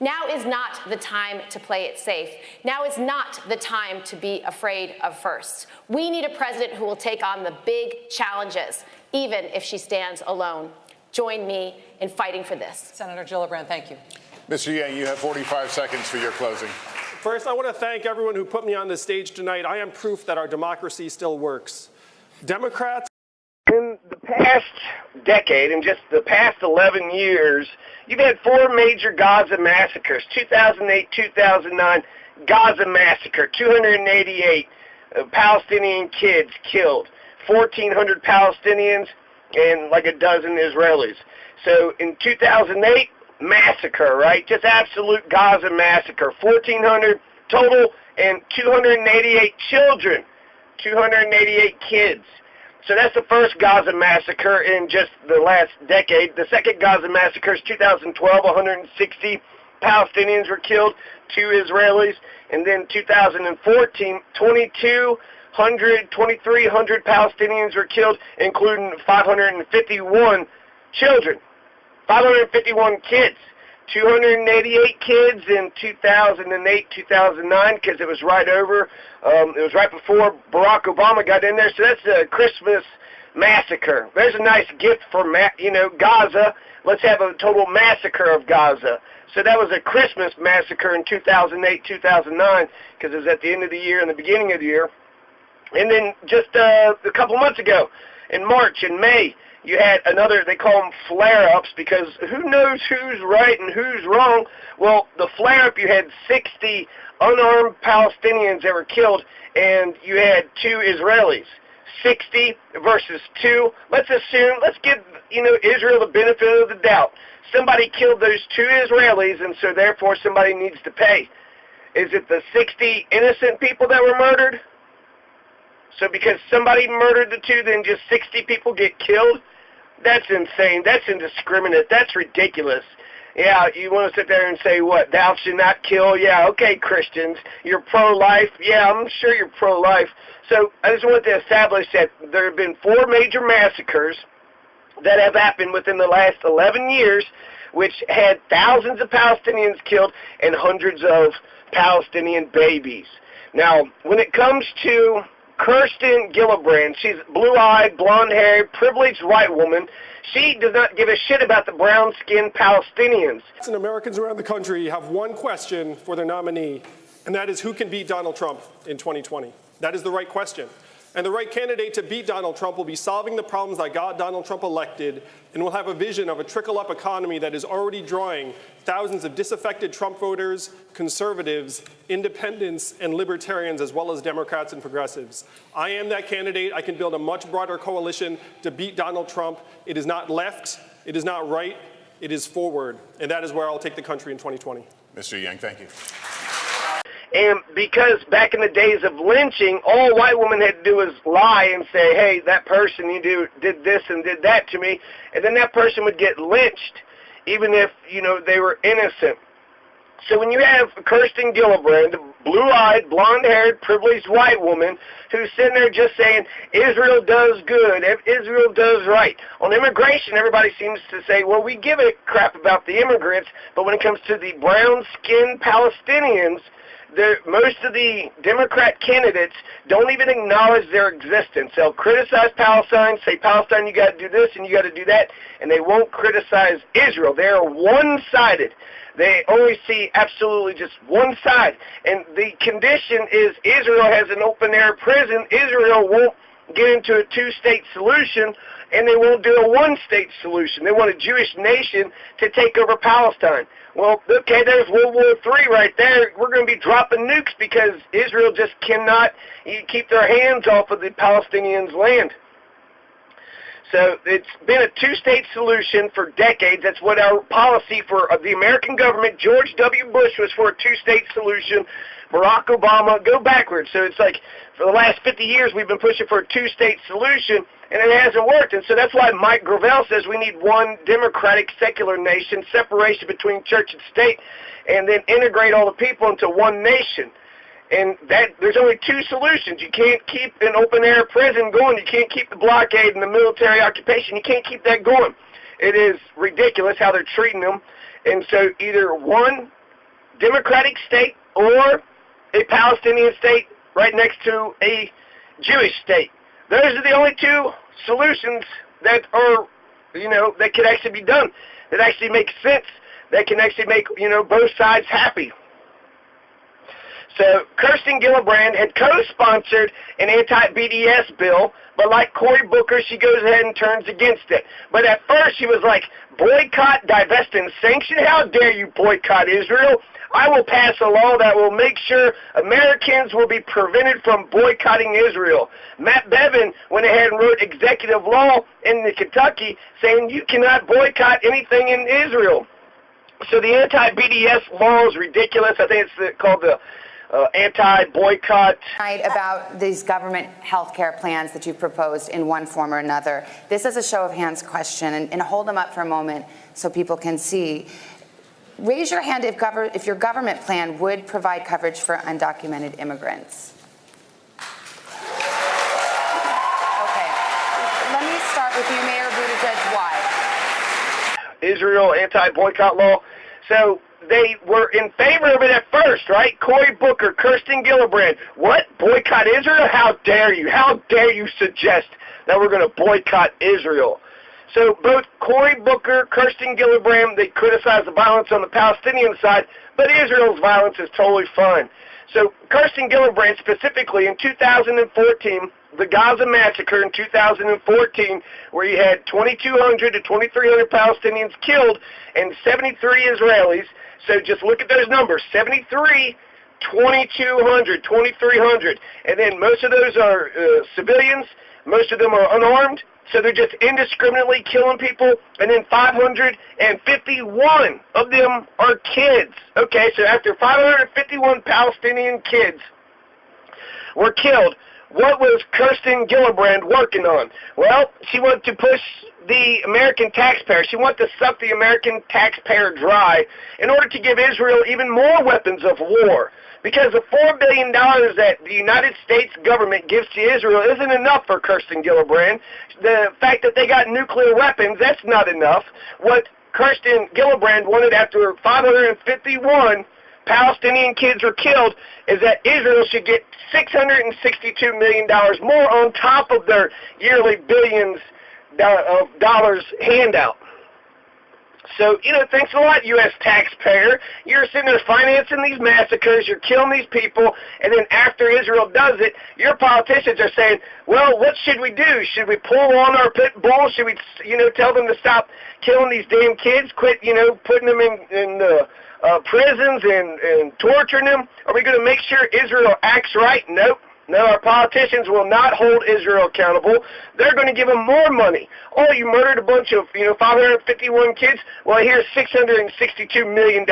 Now is not the time to play it safe. Now is not the time to be afraid of firsts. We need a president who will take on the big challenges, even if she stands alone. Join me in fighting for this. Senator Gillibrand, thank you. Mr. Yang, you have 45 seconds for your closing. First, I want to thank everyone who put me on this stage tonight. I am proof that our democracy still works. Democrats. In the past decade, in just the past 11 years, you've had 4 major Gaza massacres. 2008, 2009, Gaza massacre, 288 Palestinian kids killed, 1,400 Palestinians, and like a dozen Israelis. So in 2008, massacre, right? Just absolute Gaza massacre. 1,400 total and 288 children, 288 kids. So that's the first Gaza massacre in just the last decade. The second Gaza massacre is 2012, 160 Palestinians were killed, 2 Israelis. And then 2014, 2,300 Palestinians were killed, including 551 children, 551 kids. 288 kids in 2008, 2009, because it was right over. It was right before Barack Obama got in there. So that's a Christmas massacre. There's a nice gift for, Gaza. Let's have a total massacre of Gaza. So that was a Christmas massacre in 2008, 2009, because it was at the end of the year and the beginning of the year. And then just a couple months ago, in March and May, you had another, they call them flare-ups, because who knows who's right and who's wrong. Well, the flare-up, you had 60 unarmed Palestinians that were killed, and you had 2 Israelis. 60 versus 2. Let's assume, let's give, Israel the benefit of the doubt. Somebody killed those 2 Israelis, and so therefore somebody needs to pay. Is it the 60 innocent people that were murdered? So because somebody murdered the 2, then just 60 people get killed? That's insane. That's indiscriminate. That's ridiculous. Yeah, you want to sit there and say, what, thou shalt not kill? Yeah, okay, Christians. You're pro-life? Yeah, I'm sure you're pro-life. So I just wanted to establish that there have been 4 major massacres that have happened within the last 11 years, which had thousands of Palestinians killed and hundreds of Palestinian babies. Now, when it comes to Kirsten Gillibrand, she's blue-eyed, blonde-haired, privileged white woman. She does not give a shit about the brown-skinned Palestinians. And Americans around the country have one question for their nominee, and that is who can beat Donald Trump in 2020? That is the right question. And the right candidate to beat Donald Trump will be solving the problems that got Donald Trump elected and will have a vision of a trickle-up economy that is already drawing thousands of disaffected Trump voters, conservatives, independents, and libertarians, as well as Democrats and progressives. I am that candidate. I can build a much broader coalition to beat Donald Trump. It is not left. It is not right. It is forward. And that is where I'll take the country in 2020. Mr. Yang, thank you. And because back in the days of lynching, all a white woman had to do was lie and say, hey, that person did this and did that to me, and then that person would get lynched, even if, they were innocent. So when you have Kirsten Gillibrand, the blue-eyed, blonde-haired, privileged white woman who's sitting there just saying, Israel does good, Israel does right. On immigration, everybody seems to say, well, we give a crap about the immigrants, but when it comes to the brown-skinned Palestinians, most of the Democrat candidates don't even acknowledge their existence. They'll criticize Palestine, say, Palestine, you got to do this and you got to do that, and they won't criticize Israel. They are one-sided. They only see absolutely just one side. And the condition is Israel has an open-air prison. Israel won't get into a 2-state solution, and they won't do a 1-state solution. They want a Jewish nation to take over Palestine. Well, okay, there's World War III right there. We're going to be dropping nukes because Israel just cannot keep their hands off of the Palestinians' land. So it's been a 2-state solution for decades. That's what our policy for the American government, George W. Bush, was for a 2-state solution. Barack Obama, go backwards. So it's like for the last 50 years we've been pushing for a 2-state solution, and it hasn't worked. And so that's why Mike Gravel says we need one democratic secular nation, separation between church and state, and then integrate all the people into one nation. And there's only 2 solutions. You can't keep an open-air prison going. You can't keep the blockade and the military occupation. You can't keep that going. It is ridiculous how they're treating them. And so either one, Democratic state or a Palestinian state right next to a Jewish state. Those are the only two solutions that are, that can actually be done, that actually make sense, that can actually make, both sides happy. So Kirsten Gillibrand had co-sponsored an anti-BDS bill, but like Cory Booker, she goes ahead and turns against it. But at first she was like, boycott, divest, and sanction? How dare you boycott Israel? I will pass a law that will make sure Americans will be prevented from boycotting Israel. Matt Bevin went ahead and wrote executive law in Kentucky saying you cannot boycott anything in Israel. So the anti-BDS law is ridiculous. I think it's called the anti-boycott. About these government health care plans that you've proposed in one form or another. This is a show of hands question, and hold them up for a moment so people can see. Raise your hand if your government plan would provide coverage for undocumented immigrants. Okay. Let me start with you, Mayor Buttigieg. Why? Israel anti-boycott law. So they were in favor of it at first, right? Cory Booker, Kirsten Gillibrand. What? Boycott Israel? How dare you? How dare you suggest that we're going to boycott Israel? So both Cory Booker, Kirsten Gillibrand, they criticize the violence on the Palestinian side, but Israel's violence is totally fine. So Kirsten Gillibrand specifically in 2014, the Gaza massacre in 2014, where you had 2,200 to 2,300 Palestinians killed and 73 Israelis. So just look at those numbers, 73, 2,200, 2,300. And then most of those are civilians. Most of them are unarmed. So they're just indiscriminately killing people. And then 551 of them are kids. Okay, so after 551 Palestinian kids were killed, what was Kirsten Gillibrand working on? Well, she wanted to push the American taxpayer. She wanted to suck the American taxpayer dry in order to give Israel even more weapons of war. Because the $4 billion that the United States government gives to Israel isn't enough for Kirsten Gillibrand. The fact that they got nuclear weapons, that's not enough. What Kirsten Gillibrand wanted after 551 Palestinian kids were killed is that Israel should get $662 million more on top of their yearly billions of dollars handout. So, thanks a lot, U.S. taxpayer. You're sitting there financing these massacres, you're killing these people, and then after Israel does it, your politicians are saying, well, what should we do? Should we pull on our pit bull? Should we, tell them to stop killing these damn kids, quit, putting them in prisons and torturing them? Are we going to make sure Israel acts right? Nope. No, our politicians will not hold Israel accountable. They're going to give them more money. Oh, you murdered a bunch of, 551 kids? Well, here's $662 million.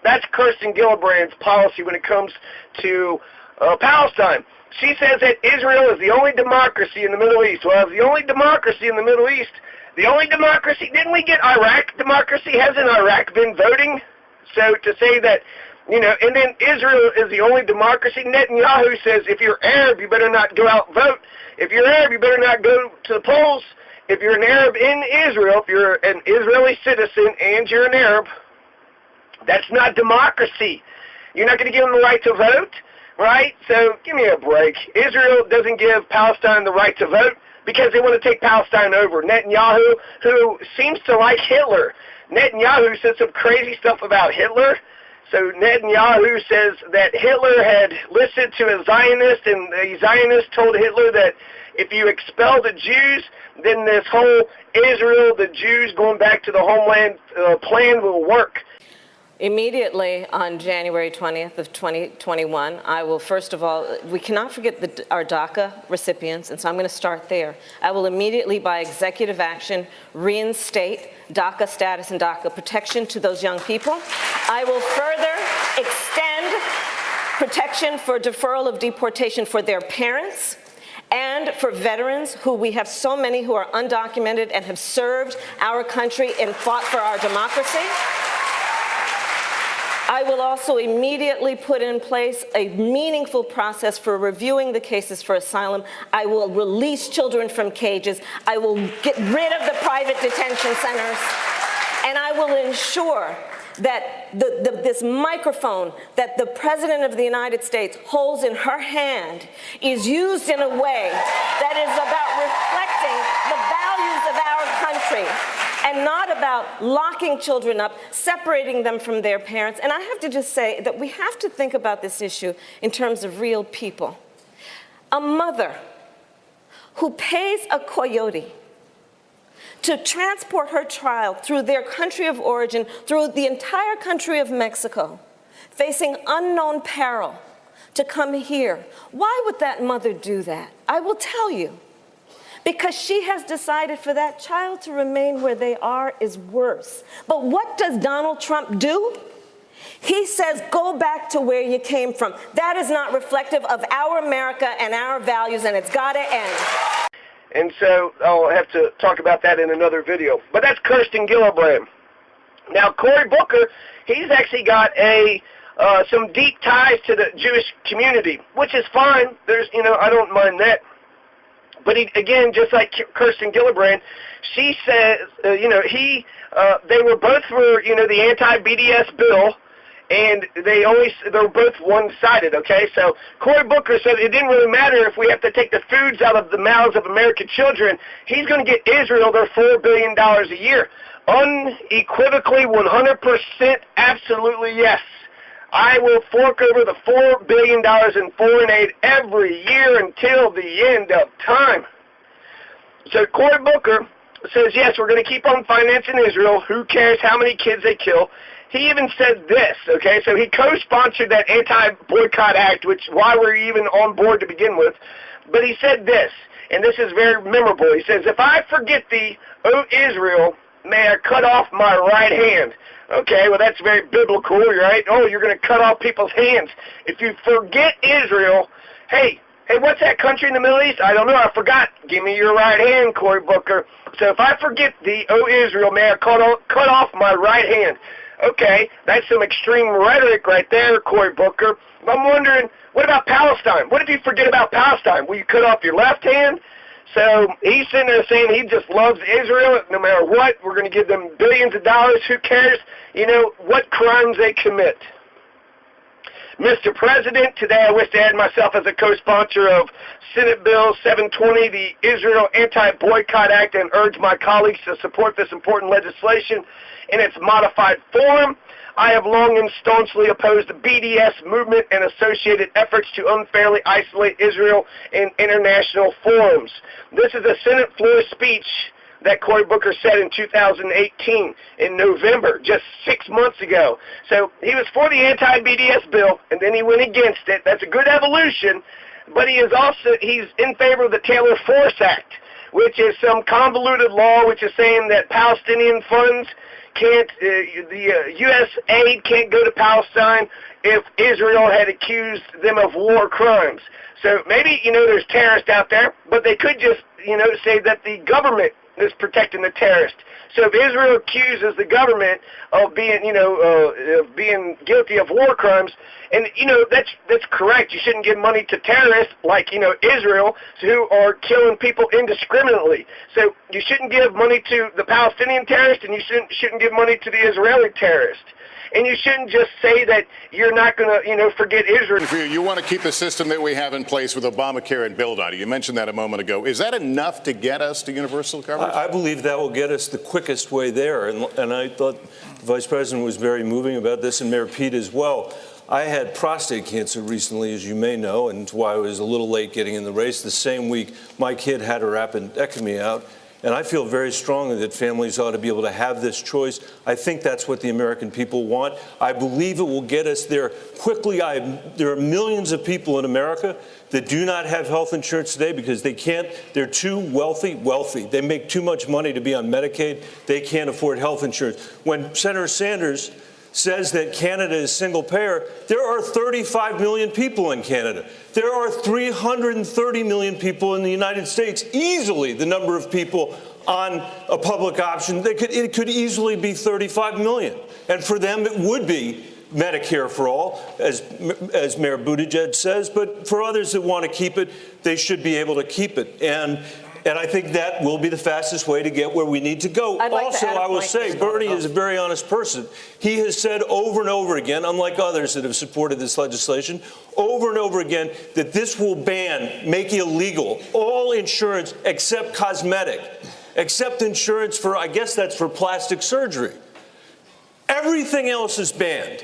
That's Kirsten Gillibrand's policy when it comes to Palestine. She says that Israel is the only democracy in the Middle East. Well, the only democracy in the Middle East, the only democracy, didn't we get Iraq democracy? Hasn't Iraq been voting? So to say that, and then Israel is the only democracy. Netanyahu says if you're Arab, you better not go out and vote. If you're Arab, you better not go to the polls. If you're an Arab in Israel, if you're an Israeli citizen and you're an Arab, that's not democracy. You're not going to give them the right to vote, right? So give me a break. Israel doesn't give Palestine the right to vote because they want to take Palestine over. Netanyahu, who seems to like Hitler. Netanyahu said some crazy stuff about Hitler. So Netanyahu says that Hitler had listened to a Zionist, and the Zionist told Hitler that if you expel the Jews, then this whole Israel, the Jews going back to the homeland plan will work. Immediately on January 20th of 2021, I will, first of all, we cannot forget our DACA recipients, and so I'm going to start there. I will immediately, by executive action, reinstate DACA status and DACA protection to those young people. I will further extend protection for deferral of deportation for their parents and for veterans, who we have so many who are undocumented and have served our country and fought for our democracy. I will also immediately put in place a meaningful process for reviewing the cases for asylum. I will release children from cages. I will get rid of the private detention centers. And I will ensure that this microphone that the President of the United States holds in her hand is used in a way that is about reflecting the values of our country and not about locking children up, separating them from their parents. And I have to just say that we have to think about this issue in terms of real people. A mother who pays a coyote to transport her child through their country of origin, through the entire country of Mexico, facing unknown peril to come here. Why would that mother do that? I will tell you. Because she has decided for that child to remain where they are is worse. But what does Donald Trump do? He says, go back to where you came from. That is not reflective of our America and our values, and it's got to end. And so I'll have to talk about that in another video. But that's Kirsten Gillibrand. Now, Cory Booker, he's actually got some deep ties to the Jewish community, which is fine. There's, I don't mind that. But he, again, just like Kirsten Gillibrand, she says, they were both for, the anti-BDS bill, and they're both one-sided, okay? So Cory Booker said it didn't really matter if we have to take the foods out of the mouths of American children. He's going to get Israel their $4 billion a year. Unequivocally, 100%, absolutely yes. I will fork over the $4 billion in foreign aid every year until the end of time. So Cory Booker says, yes, we're going to keep on financing Israel. Who cares how many kids they kill? He even said this, okay? So he co-sponsored that anti-boycott act, which why we're even on board to begin with. But he said this, and this is very memorable. He says, if I forget thee, O Israel, may I cut off my right hand. Okay, well, that's very biblical, right? Oh, you're going to cut off people's hands. If you forget Israel, hey, what's that country in the Middle East? I don't know. I forgot. Give me your right hand, Cory Booker. So if I forget thee, O Israel, may I cut off my right hand. Okay, that's some extreme rhetoric right there, Cory Booker. I'm wondering, what about Palestine? What if you forget about Palestine? Will you cut off your left hand? So he's sitting there saying he just loves Israel no matter what. We're going to give them billions of dollars. Who cares, what crimes they commit? Mr. President, today I wish to add myself as a co-sponsor of Senate Bill 720, the Israel Anti-Boycott Act, and urge my colleagues to support this important legislation in its modified form. I have long and staunchly opposed the BDS movement and associated efforts to unfairly isolate Israel in international forums. This is a Senate floor speech that Cory Booker said in 2018 in November, just 6 months ago. So he was for the anti-BDS bill, and then he went against it. That's a good evolution, but he's in favor of the Taylor Force Act, which is some convoluted law which is saying that Palestinian funds can't, the U.S. aid can't go to Palestine if Israel had accused them of war crimes. So maybe, there's terrorists out there, but they could just, say that the government is protecting the terrorists. So if Israel accuses the government of being, of being guilty of war crimes, and, that's correct. You shouldn't give money to terrorists like, Israel, who are killing people indiscriminately. So you shouldn't give money to the Palestinian terrorists, and you shouldn't give money to the Israeli terrorists. And you shouldn't just say that you're not going to, forget Israel. You want to keep the system that we have in place with Obamacare and build on it. You mentioned that a moment ago. Is that enough to get us to universal coverage? I believe that will get us the quickest way there. And I thought the Vice President was very moving about this, and Mayor Pete as well. I had prostate cancer recently, as you may know, and it's why I was a little late getting in the race. The same week, my kid had her appendectomy out. And I feel very strongly that families ought to be able to have this choice. I think that's what the American people want. I believe it will get us there quickly. There are millions of people in America that do not have health insurance today because they can't. They're too wealthy. They make too much money to be on Medicaid. They can't afford health insurance. When Senator Sanders says that Canada is single payer, there are 35 million people in Canada. There are 330 million people in the United States, easily the number of people on a public option. It could easily be 35 million. And for them, it would be Medicare for all, as Mayor Buttigieg says. But for others that want to keep it, they should be able to keep it. And And I think that will be the fastest way to get where we need to go. I'd like to Also, add a I will point. say, Bernie is a very honest person. He has said over and over again, unlike others that have supported this legislation, over and over again, that this will ban, make illegal, all insurance except cosmetic, except insurance for, I guess that's for plastic surgery. Everything else is banned.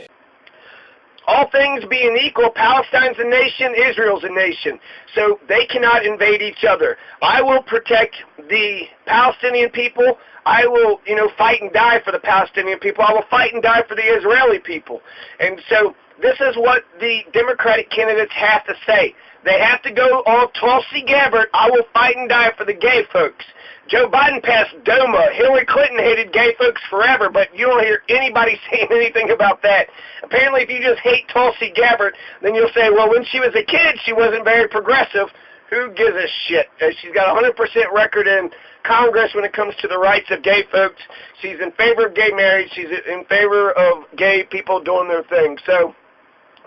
All things being equal, Palestine's a nation, Israel's a nation. So they cannot invade each other. I will protect the Palestinian people. I will, fight and die for the Palestinian people. I will fight and die for the Israeli people. And so this is what the Democratic candidates have to say. They have to go all Tulsi Gabbard, I will fight and die for the gay folks. Joe Biden passed DOMA. Hillary Clinton hated gay folks forever, but you don't hear anybody saying anything about that. Apparently, if you just hate Tulsi Gabbard, then you'll say, well, when she was a kid, she wasn't very progressive. Who gives a shit? She's got a 100% record in Congress when it comes to the rights of gay folks. She's in favor of gay marriage. She's in favor of gay people doing their thing. So,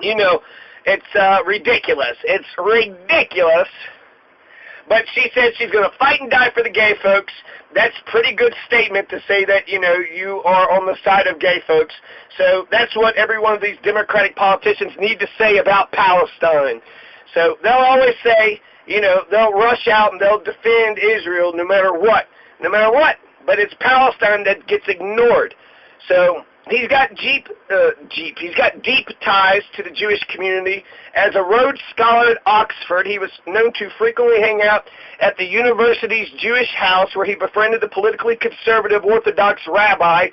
it's ridiculous. It's ridiculous. But she said she's going to fight and die for the gay folks. That's a pretty good statement to say that, you are on the side of gay folks. So that's what every one of these Democratic politicians need to say about Palestine. So they'll always say, they'll rush out and they'll defend Israel no matter what. No matter what. But it's Palestine that gets ignored. So he's got deep ties to the Jewish community. As a Rhodes Scholar at Oxford, he was known to frequently hang out at the university's Jewish house, where he befriended the politically conservative Orthodox rabbi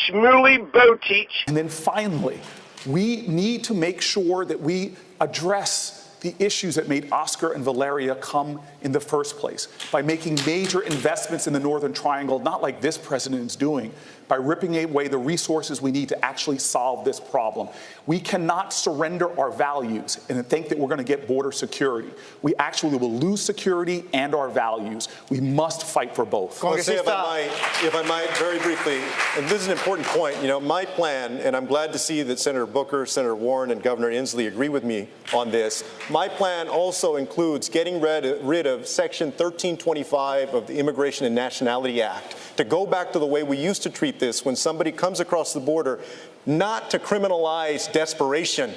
Shmuley Boteach. And then finally, we need to make sure that we address the issues that made Oscar and Valeria come in the first place by making major investments in the Northern Triangle, not like this president is doing, by ripping away the resources we need to actually solve this problem. We cannot surrender our values and think that we're going to get border security. We actually will lose security and our values. We must fight for both. Let's say, if I might, very briefly, and this is an important point, my plan, and I'm glad to see that Senator Booker, Senator Warren, and Governor Inslee agree with me on this. My plan also includes getting rid of Section 1325 of the Immigration and Nationality Act, to go back to the way we used to treat this when somebody comes across the border, not to criminalize desperation,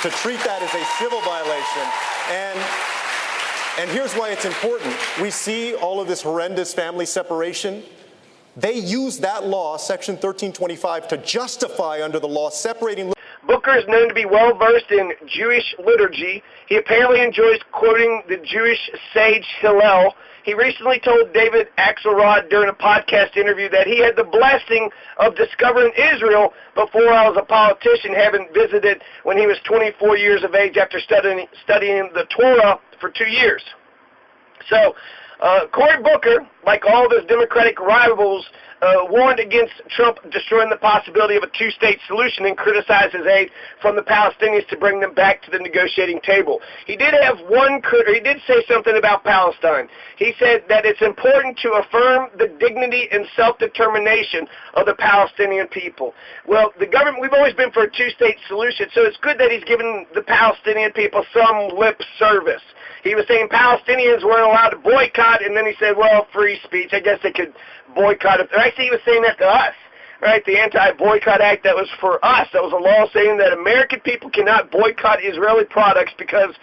to treat that as a civil violation. And here's why it's important. We see all of this horrendous family separation. They use that law, Section 1325, to justify under the law separating. Booker is known to be well-versed in Jewish liturgy. He apparently enjoys quoting the Jewish sage Hillel. He recently told David Axelrod during a podcast interview that he had the blessing of discovering Israel before I was a politician, having visited when he was 24 years of age after studying the Torah for 2 years. So Cory Booker, like all of his Democratic rivals, warned against Trump destroying the possibility of a two-state solution and criticized his aid from the Palestinians to bring them back to the negotiating table. He did say something about Palestine. He said that it's important to affirm the dignity and self-determination of the Palestinian people. Well, the government, we've always been for a two-state solution, so it's good that he's given the Palestinian people some lip service. He was saying Palestinians weren't allowed to boycott, and then he said, well, free speech, I guess they could boycott it. Actually, he was saying that to us, right? The Anti-Boycott Act, that was for us. That was a law saying that American people cannot boycott Israeli products because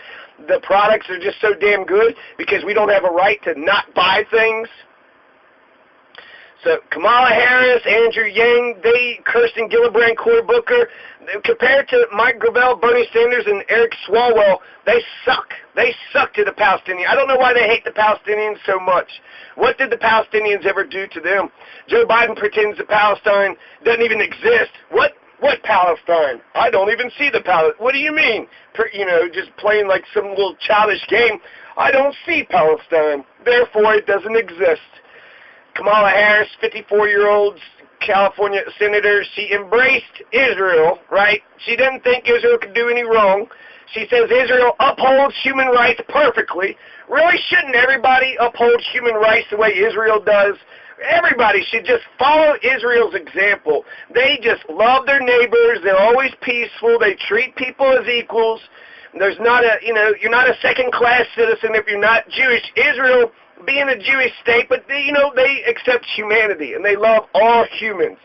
the products are just so damn good, because we don't have a right to not buy things. So Kamala Harris, Andrew Yang, Kirsten Gillibrand, Cory Booker, compared to Mike Gravel, Bernie Sanders, and Eric Swalwell, they suck. They suck to the Palestinians. I don't know why they hate the Palestinians so much. What did the Palestinians ever do to them? Joe Biden pretends that Palestine doesn't even exist. What Palestine? I don't even see the Palestine. What do you mean? Just playing like some little childish game. I don't see Palestine. Therefore, it doesn't exist. Kamala Harris, 54-year-old California senator, she embraced Israel, right? She didn't think Israel could do any wrong. She says Israel upholds human rights perfectly. Really, shouldn't everybody uphold human rights the way Israel does? Everybody should just follow Israel's example. They just love their neighbors. They're always peaceful. They treat people as equals. There's not you're not a second-class citizen if you're not Jewish. Israel being a Jewish state, but they accept humanity and they love all humans.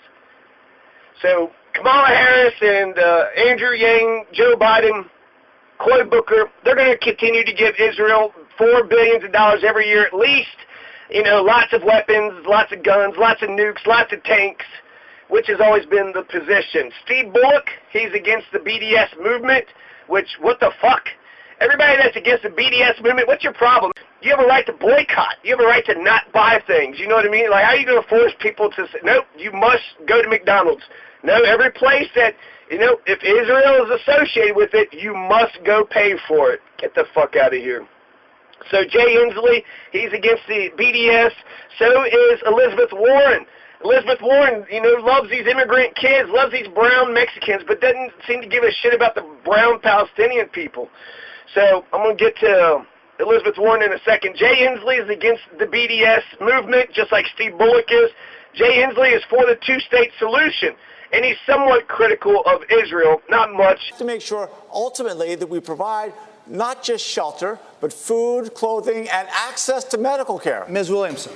So Kamala Harris and Andrew Yang, Joe Biden, Cory Booker, they're going to continue to give Israel $4 billion every year at least. Lots of weapons, lots of guns, lots of nukes, lots of tanks, which has always been the position. Steve Bullock, he's against the BDS movement, which, what the fuck? Everybody that's against the BDS movement, what's your problem? You have a right to boycott. You have a right to not buy things. You know what I mean? Like, how are you going to force people to say, nope, you must go to McDonald's? No, every place that, if Israel is associated with it, you must go pay for it. Get the fuck out of here. So Jay Inslee, he's against the BDS. So is Elizabeth Warren. Elizabeth Warren, loves these immigrant kids, loves these brown Mexicans, but doesn't seem to give a shit about the brown Palestinian people. So I'm going to get to Elizabeth Warren in a second. Jay Inslee is against the BDS movement, just like Steve Bullock is. Jay Inslee is for the two-state solution, and he's somewhat critical of Israel, not much. To make sure, ultimately, that we provide not just shelter, but food, clothing, and access to medical care. Ms. Williamson.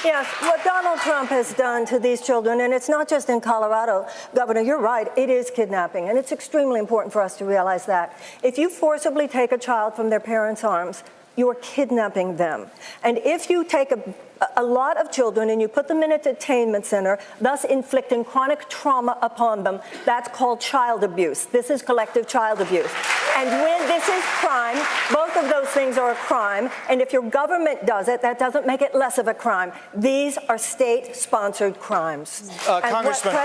Yes, what Donald Trump has done to these children, and it's not just in Colorado, Governor, you're right, it is kidnapping, and it's extremely important for us to realize that. If you forcibly take a child from their parents' arms, you're kidnapping them. And if you take a lot of children and you put them in a detainment center, thus inflicting chronic trauma upon them, that's called child abuse. This is collective child abuse. And when this is crime, both of those things are a crime. And if your government does it, that doesn't make it less of a crime. These are state-sponsored crimes. Congressman.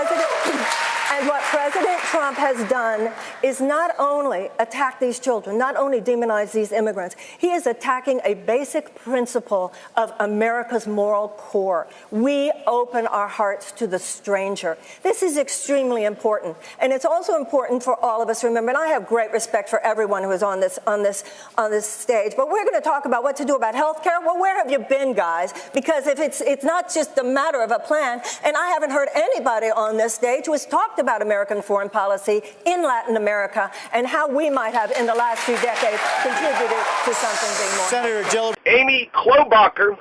And what President Trump has done is not only attack these children, not only demonize these immigrants, he is attacking a basic principle of America's moral core. We open our hearts to the stranger. This is extremely important. And it's also important for all of us to remember, and I have great respect for everyone who is on this stage, but we're going to talk about what to do about health care. Well, where have you been, guys? Because if it's not just a matter of a plan, and I haven't heard anybody on this stage who has talked about American foreign policy in Latin America and how we might have, in the last few decades, contributed to something being more. Senator Jill. Amy Klobuchar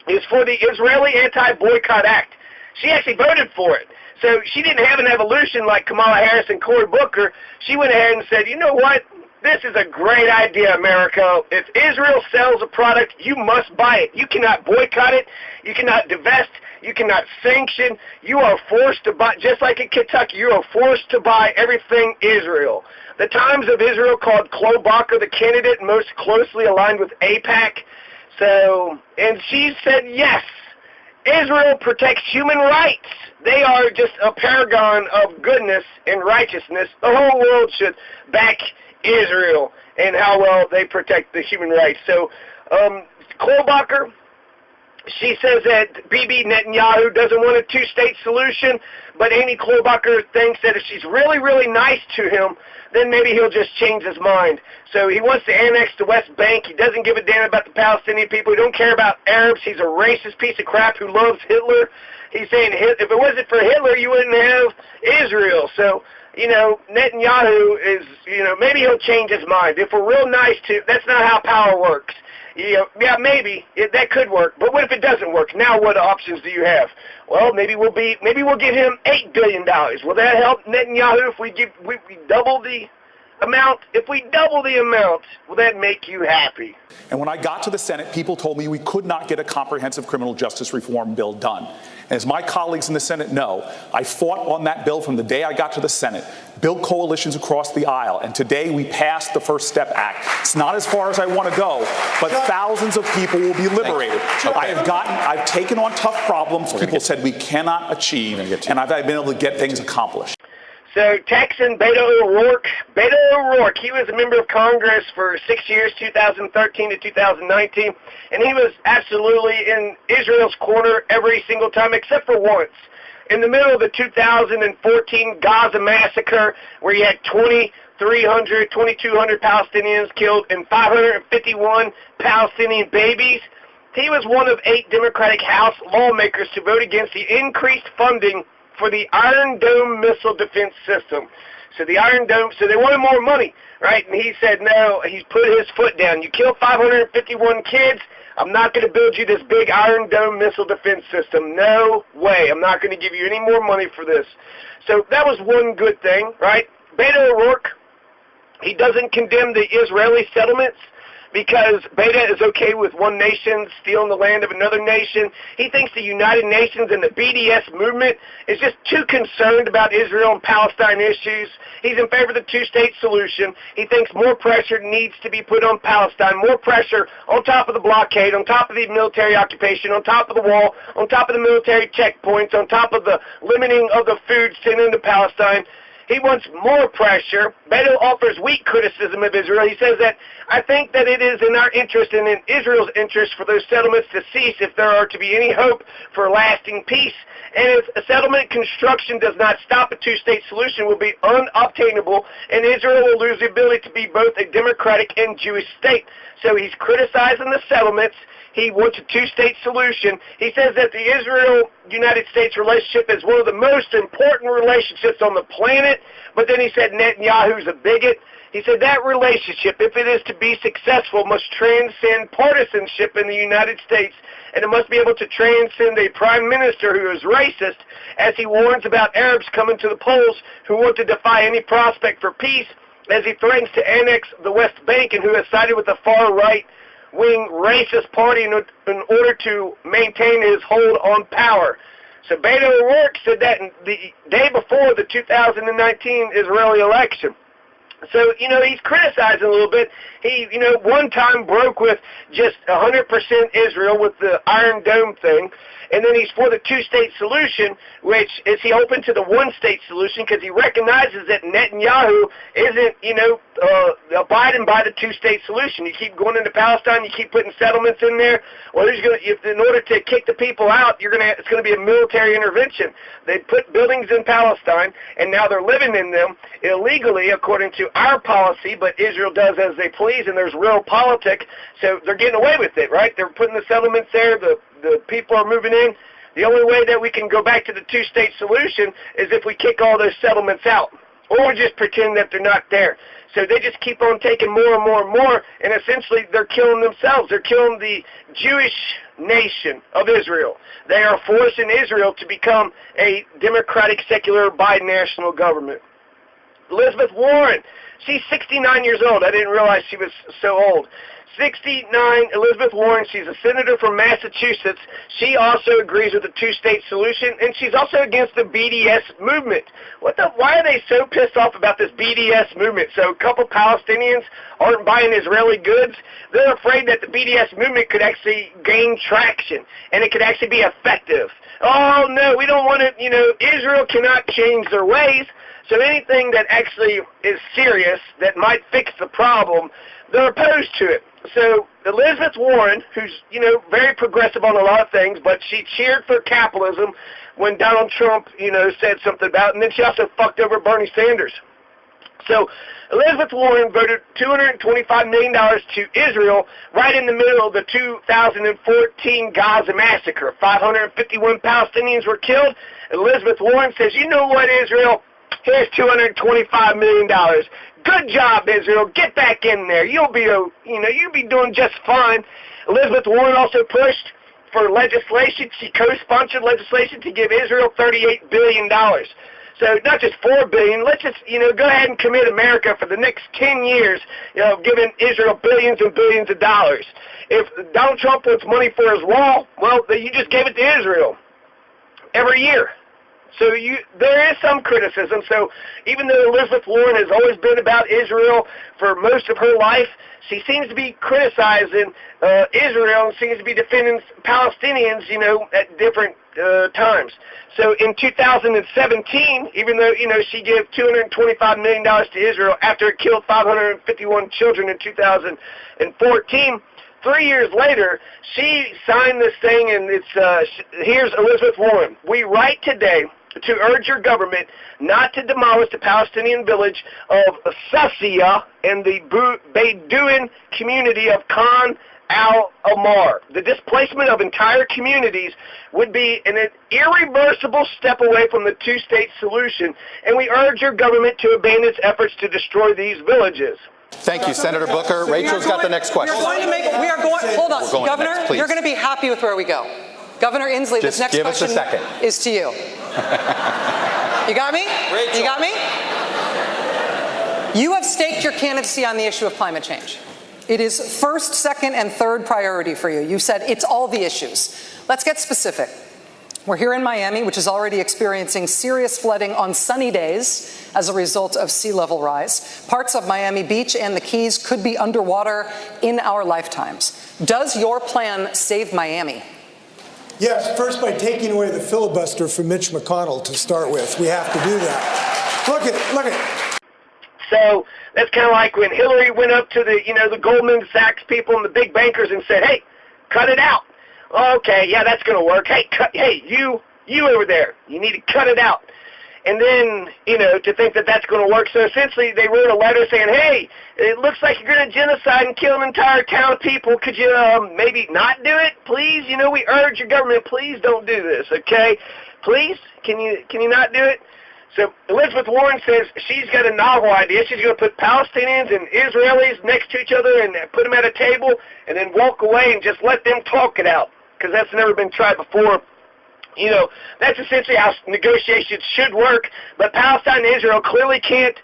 is for the Israeli Anti-Boycott Act. She actually voted for it. So she didn't have an evolution like Kamala Harris and Cory Booker. She went ahead and said, you know what? This is a great idea, America. If Israel sells a product, you must buy it. You cannot boycott it. You cannot divest. You cannot sanction. You are forced to buy, just like in Kentucky, you are forced to buy everything Israel. The Times of Israel called Klobuchar the candidate most closely aligned with AIPAC. And she said, yes, Israel protects human rights. They are just a paragon of goodness and righteousness. The whole world should back Israel and how well they protect the human rights. So Klobuchar, she says that Bibi Netanyahu doesn't want a two-state solution, but Amy Klobuchar thinks that if she's really, really nice to him, then maybe he'll just change his mind. So he wants to annex the West Bank. He doesn't give a damn about the Palestinian people. He don't care about Arabs. He's a racist piece of crap who loves Hitler. He's saying if it wasn't for Hitler, you wouldn't have Israel. So, Netanyahu is, maybe he'll change his mind. If we're real nice to, that's not how power works. Yeah, maybe that could work, but what if it doesn't work? Now, what options do you have? Well, maybe we'll give him $8 billion. Will that help Netanyahu if we double the amount? If we double the amount, will that make you happy? And when I got to the Senate, people told me we could not get a comprehensive criminal justice reform bill done. As my colleagues in the Senate know, I fought on that bill from the day I got to the Senate, built coalitions across the aisle, and today we passed the First Step Act. It's not as far as I want to go, but thousands of people will be liberated. I've taken on tough problems people said we cannot achieve, and I've been able to get things accomplished. So Texan Beto O'Rourke, he was a member of Congress for 6 years, 2013 to 2019, and he was absolutely in Israel's corner every single time except for once. In the middle of the 2014 Gaza massacre, where you had 2,200 Palestinians killed and 551 Palestinian babies, he was one of 8 Democratic House lawmakers to vote against the increased funding for the Iron Dome missile defense system. So the Iron Dome, so they wanted more money, right? And he said no, he's put his foot down. You kill 551 kids, I'm not going to build you this big Iron Dome missile defense system. No way. I'm not going to give you any more money for this. So that was one good thing, right? Beto O'Rourke, he doesn't condemn the Israeli settlements because Beta is okay with one nation stealing the land of another nation. He thinks the United Nations and the BDS movement is just too concerned about Israel and Palestine issues. He's in favor of the two-state solution. He thinks more pressure needs to be put on Palestine, more pressure on top of the blockade, on top of the military occupation, on top of the wall, on top of the military checkpoints, on top of the limiting of the food sent into Palestine. He wants more pressure. Beto offers weak criticism of Israel. He says that, I think that it is in our interest and in Israel's interest for those settlements to cease if there are to be any hope for lasting peace. And if a settlement construction does not stop, a two-state solution will be unobtainable, and Israel will lose the ability to be both a democratic and Jewish state. So he's criticizing the settlements. He wants a two-state solution. He says that the Israel-United States relationship is one of the most important relationships on the planet, but then he said Netanyahu's a bigot. He said that relationship, if it is to be successful, must transcend partisanship in the United States, and it must be able to transcend a prime minister who is racist, as he warns about Arabs coming to the polls who want to defy any prospect for peace, as he threatens to annex the West Bank and who has sided with the far-right-wing racist party in order to maintain his hold on power. So Beto O'Rourke said that the day before the 2019 Israeli election. So, he's criticizing a little bit. He, one time broke with just 100% Israel with the Iron Dome thing, and then he's for the two-state solution, which is he open to the one-state solution because he recognizes that Netanyahu isn't, abiding by the two-state solution. You keep going into Palestine, you keep putting settlements in there. Well, in order to kick the people out, it's going to be a military intervention. They put buildings in Palestine, and now they're living in them illegally, according to our policy, but Israel does as they please, and there's real politics, so they're getting away with it, right? They're putting the settlements there, the people are moving in. The only way that we can go back to the two-state solution is if we kick all those settlements out, or just pretend that they're not there. So they just keep on taking more and more and more, and essentially they're killing themselves. They're killing the Jewish nation of Israel. They are forcing Israel to become a democratic, secular, binational government. Elizabeth Warren, she's 69 years old. I didn't realize she was so old. 69, Elizabeth Warren, she's a senator from Massachusetts. She also agrees with the two-state solution, and she's also against the BDS movement. Why are they so pissed off about this BDS movement? So a couple Palestinians aren't buying Israeli goods. They're afraid that the BDS movement could actually gain traction, and it could actually be effective. Oh, no, we don't want it. Israel cannot change their ways. So anything that actually is serious that might fix the problem, they're opposed to it. So Elizabeth Warren, who's, very progressive on a lot of things, but she cheered for capitalism when Donald Trump, said something about it, and then she also fucked over Bernie Sanders. So Elizabeth Warren voted $225 million to Israel right in the middle of the 2014 Gaza massacre. 551 Palestinians were killed. Elizabeth Warren says, you know what, Israel? Here's $225 million. Good job, Israel. Get back in there. You'll be doing just fine. Elizabeth Warren also pushed for legislation. She co-sponsored legislation to give Israel $38 billion. So not just $4 billion. Let's just, go ahead and commit America for the next 10 years, giving Israel billions and billions of dollars. If Donald Trump wants money for his wall, well, you just gave it to Israel every year. So there is some criticism. So even though Elizabeth Warren has always been about Israel for most of her life, she seems to be criticizing Israel and seems to be defending Palestinians, at different times. So in 2017, even though, she gave $225 million to Israel after it killed 551 children in 2014, 3 years later, she signed this thing, and here's Elizabeth Warren. We write today to urge your government not to demolish the Palestinian village of Susia and the Bedouin community of Khan al-Amar. The displacement of entire communities would be an irreversible step away from the two-state solution, and we urge your government to abandon its efforts to destroy these villages. Thank you, Senator Booker. Rachel's got the next question. Hold on, Governor, please. you're going to be happy with where we go. Governor Inslee, this next give us question a second. is to you. You got me? Rachel. You got me? You have staked your candidacy on the issue of climate change. It is first, second, and third priority for you. You said it's all the issues. Let's get specific. We're here in Miami, which is already experiencing serious flooding on sunny days as a result of sea level rise. Parts of Miami Beach and the Keys could be underwater in our lifetimes. Does your plan save Miami? Yes, first by taking away the filibuster from Mitch McConnell to start with. We have to do that. Look at. So that's kind of like when Hillary went up to the Goldman Sachs people and the big bankers and said, hey, cut it out. Okay, yeah, that's going to work. Hey, you over there, you need to cut it out. And then, to think that that's going to work. So essentially they wrote a letter saying, hey, it looks like you're going to genocide and kill an entire town of people. Could you maybe not do it, please? We urge your government, please don't do this, okay? Please? Can you not do it? So Elizabeth Warren says she's got a novel idea. She's going to put Palestinians and Israelis next to each other and put them at a table and then walk away and just let them talk it out, because that's never been tried before. That's essentially how negotiations should work, but Palestine and Israel clearly can't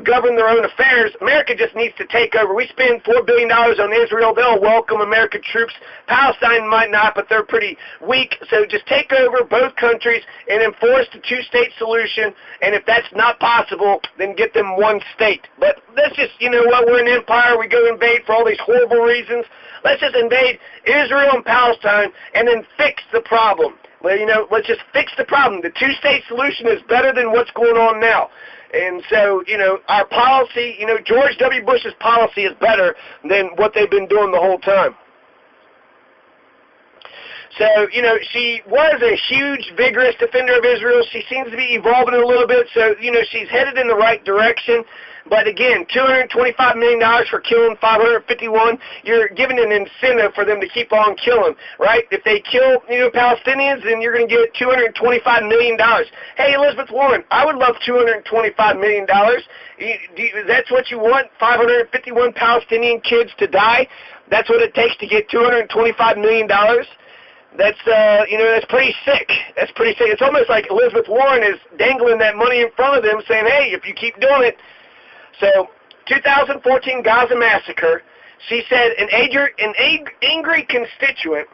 govern their own affairs. America just needs to take over. We spend $4 billion on Israel. They'll welcome American troops. Palestine might not, but they're pretty weak. So just take over both countries and enforce the two-state solution, and if that's not possible, then get them one state. But that's just, we're an empire. We go invade for all these horrible reasons. Let's just invade Israel and Palestine and then fix the problem. Well, let's just fix the problem. The two-state solution is better than what's going on now. And so, our policy, George W. Bush's policy is better than what they've been doing the whole time. So, she was a huge, vigorous defender of Israel. She seems to be evolving a little bit. So, she's headed in the right direction. But again, $225 million for killing 551, you're giving an incentive for them to keep on killing, right? If they kill, Palestinians, then you're going to get $225 million. Hey, Elizabeth Warren, I would love $225 million. That's what you want, 551 Palestinian kids to die? That's what it takes to get $225 million? That's, that's pretty sick. That's pretty sick. It's almost like Elizabeth Warren is dangling that money in front of them saying, hey, if you keep doing it. So, 2014 Gaza massacre, she said an angry constituent,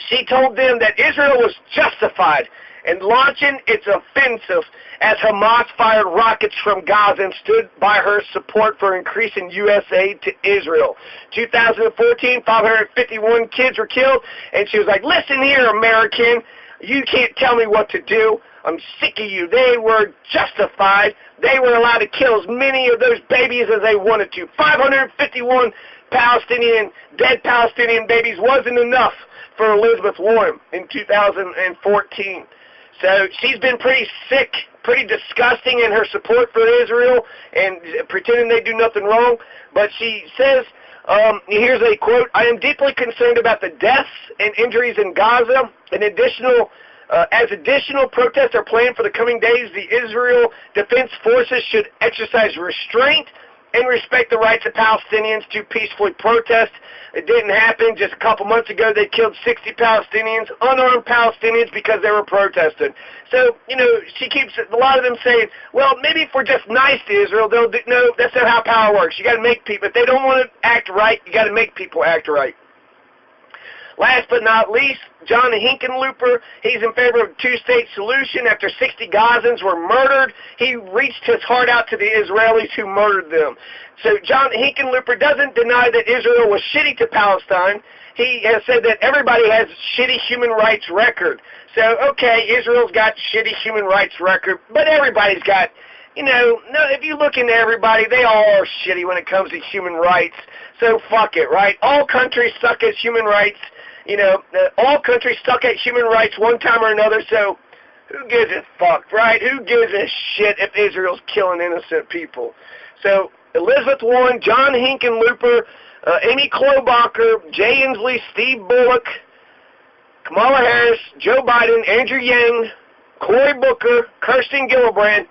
she told them that Israel was justified in launching its offensive as Hamas fired rockets from Gaza and stood by her support for increasing U.S. aid to Israel. 2014, 551 kids were killed, and she was like, listen here, American, you can't tell me what to do. I'm sick of you. They were justified. They were allowed to kill as many of those babies as they wanted to. 551 dead Palestinian babies wasn't enough for Elizabeth Warren in 2014. So she's been pretty sick, pretty disgusting in her support for Israel and pretending they do nothing wrong. But she says, here's a quote, I am deeply concerned about the deaths and injuries in Gaza. As additional protests are planned for the coming days, the Israel Defense Forces should exercise restraint and respect the rights of Palestinians to peacefully protest. It didn't happen. Just a couple months ago, they killed 60 Palestinians, unarmed Palestinians, because they were protesting. So, she keeps a lot of them saying, well, maybe if we're just nice to Israel, they'll do. No, that's not how power works. You got to make people. If they don't want to act right, you got to make people act right. Last but not least, John Hickenlooper, he's in favor of a two-state solution. After 60 Gazans were murdered, he reached his heart out to the Israelis who murdered them. So John Hickenlooper doesn't deny that Israel was shitty to Palestine. He has said that everybody has shitty human rights record. So, okay, Israel's got shitty human rights record, but everybody's got, if you look into everybody, they all are shitty when it comes to human rights. So fuck it, right? All countries suck at human rights. All countries suck at human rights one time or another, so who gives a fuck, right? Who gives a shit if Israel's killing innocent people? So Elizabeth Warren, John Hickenlooper, Amy Klobuchar, Jay Inslee, Steve Bullock, Kamala Harris, Joe Biden, Andrew Yang, Cory Booker, Kirsten Gillibrand,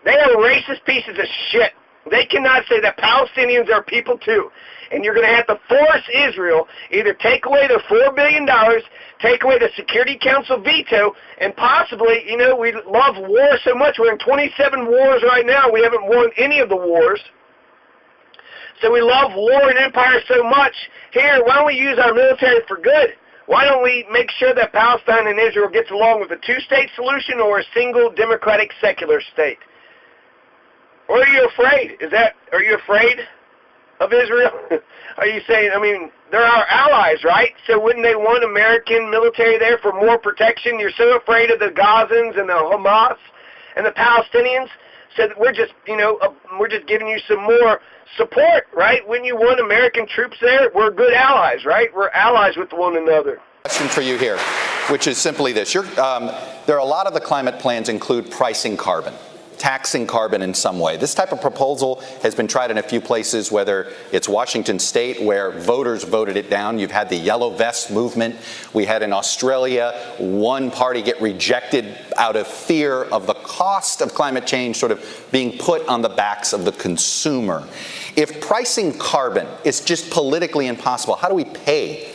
they are racist pieces of shit. They cannot say that Palestinians are people too. And you're going to have to force Israel either take away the $4 billion, take away the Security Council veto, and possibly, you know, we love war so much. We're in 27 wars right now. We haven't won any of the wars. So we love war and empire so much. Here, why don't we use our military for good? Why don't we make sure that Palestine and Israel gets along with a two-state solution or a single democratic secular state? Or are you afraid? Are you afraid of Israel? Are you saying, I mean, they're our allies, right? So wouldn't they want American military there for more protection? You're so afraid of the Gazans and the Hamas and the Palestinians, so that we're just, you know, we're just giving you some more support, right? When you want American troops there, we're good allies, right? We're allies with one another. Question for you here, which is simply this. There are a lot of the climate plans include pricing carbon, taxing carbon in some way. This type of proposal has been tried in a few places, whether it's Washington State, where voters voted it down. You've had the Yellow Vest movement. We had in Australia one party get rejected out of fear of the cost of climate change sort of being put on the backs of the consumer. If pricing carbon is just politically impossible, how do we pay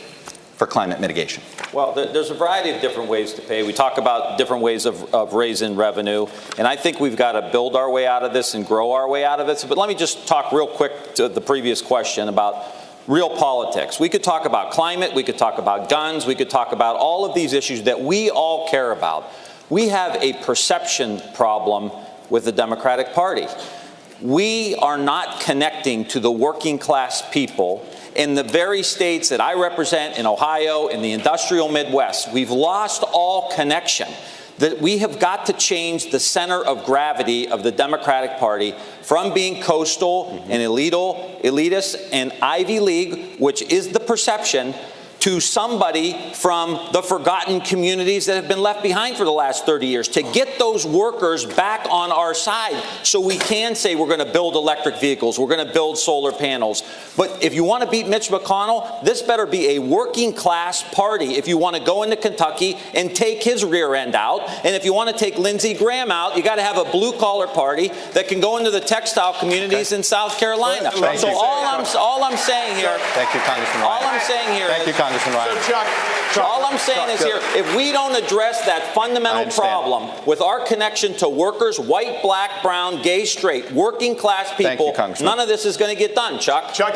for climate mitigation? Well, there's a variety of different ways to pay. We talk about different ways of raising revenue, and I think we've got to build our way out of this and grow our way out of it. But let me just talk real quick to the previous question about real politics. We could talk about climate, we could talk about guns, we could talk about all of these issues that we all care about. We have a perception problem with the Democratic Party. We are not connecting to the working class people in the very states that I represent, in Ohio, in the industrial Midwest. We've lost all connection. That we have got to change the center of gravity of the Democratic Party from being coastal and elitist and Ivy League, which is the perception, to somebody from the forgotten communities that have been left behind for the last 30 years, to get those workers back on our side so we can say we're going to build electric vehicles, we're going to build solar panels. But if you want to beat Mitch McConnell, this better be a working class party if you want to go into Kentucky and take his rear end out. And if you want to take Lindsey Graham out, you got to have a blue collar party that can go into the textile communities in South Carolina. So all I'm saying here, thank you, Congressman Ryan. All I'm saying here, thank you, Congressman Ryan. So Chuck, all I'm saying is here, if we don't address that fundamental problem with our connection to workers, white, black, brown, gay, straight, working class people, none of this is going to get done, Chuck. Chuck,